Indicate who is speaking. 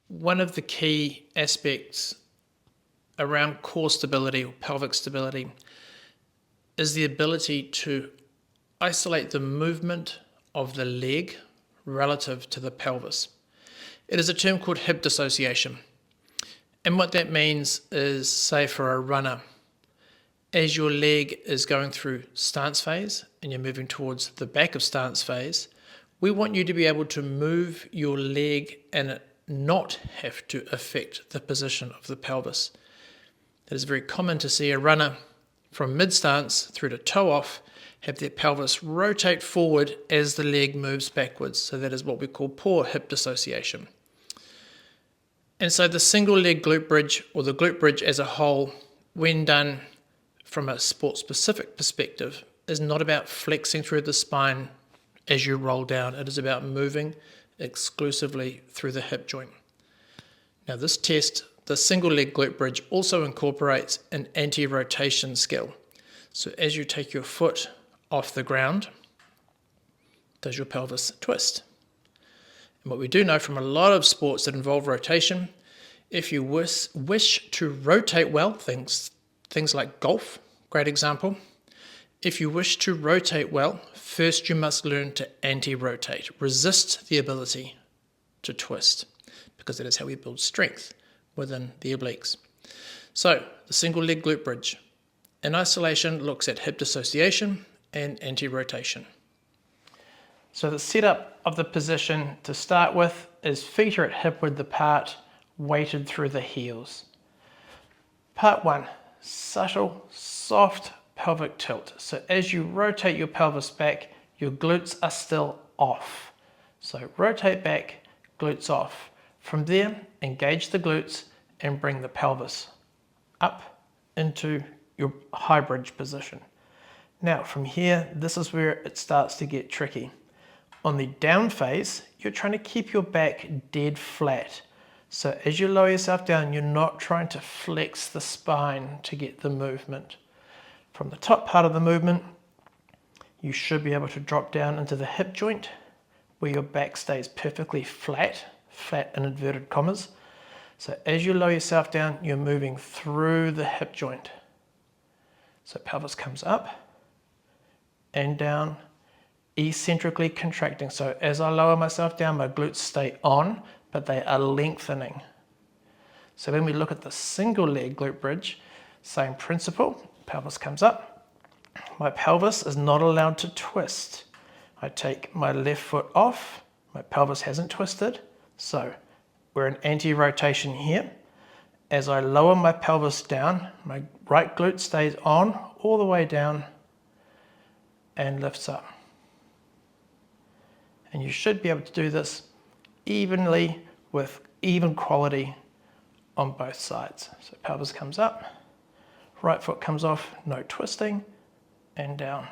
Speaker 1: One of the key aspects around core stability or pelvic stability is the ability to isolate the movement of the leg relative to the pelvis. It is a term called hip dissociation. And what that means is, say for a runner, as your leg is going through stance phase and you're moving towards the back of stance phase, we want you to be able to move your leg and not have to affect the position of the pelvis. It is very common to see a runner from mid-stance through to toe off have their pelvis rotate forward as the leg moves backwards. So that is what we call poor hip dissociation. And so the single leg glute bridge, or the glute bridge as a whole, when done from a sport-specific perspective, is not about flexing through the spine as you roll down. It is about moving exclusively through the hip joint. Now this test, the single leg glute bridge, also incorporates an anti-rotation skill. So as you take your foot off the ground, does your pelvis twist? And what we do know from a lot of sports that involve rotation, if you wish to rotate well, things like golf, great example. If you wish to rotate well, first you must learn to anti-rotate, resist the ability to twist, because that is how we build strength within the obliques. So the single leg glute bridge in isolation looks at hip dissociation and anti-rotation. So the setup of the position to start with is feet are at hip width apart, weighted through the heels. Part 1, subtle, soft pelvic tilt. So as you rotate your pelvis back, your glutes are still off. So rotate back, glutes off. From there, engage the glutes and bring the pelvis up into your high bridge position. Now from here, this is where it starts to get tricky. On the down phase, you're trying to keep your back dead flat. So as you lower yourself down, you're not trying to flex the spine to get the movement. From the top part of the movement, you should be able to drop down into the hip joint where your back stays perfectly flat in inverted commas. So as you lower yourself down, you're moving through the hip joint. So pelvis comes up and down, eccentrically contracting. So as I lower myself down, my glutes stay on, but they are lengthening. So when we look at the single leg glute bridge, same principle, pelvis comes up. My pelvis is not allowed to twist. I take my left foot off, my pelvis hasn't twisted, so we're in anti-rotation here. As I lower my pelvis down, my right glute stays on all the way down and lifts up. And you should be able to do this evenly with even quality on both sides. So pelvis comes up, right foot comes off, no twisting, and down.